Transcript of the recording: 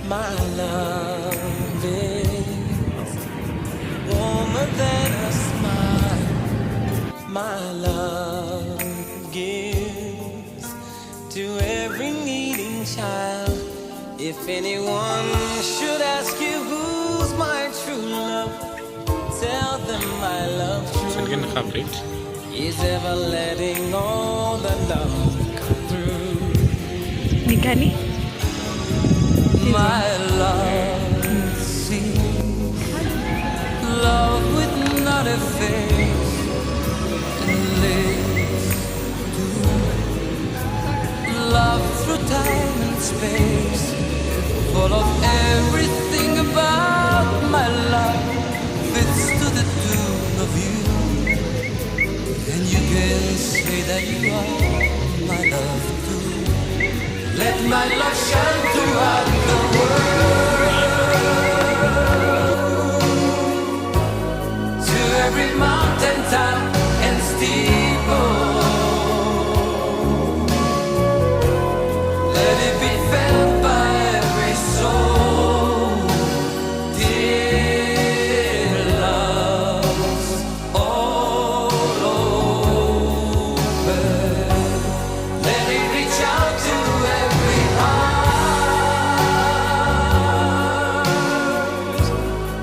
My love is warmer than a smile. My love gives to every needing child. If anyone should ask you who's my true love, tell them my love Second complete. is ever letting all the love come through. Nikali? My love sees love with not a face and lives to love through time and space, full of everything about my love fits to the tune of you, and you can say that you are my love too. Let my love shine throughout the world.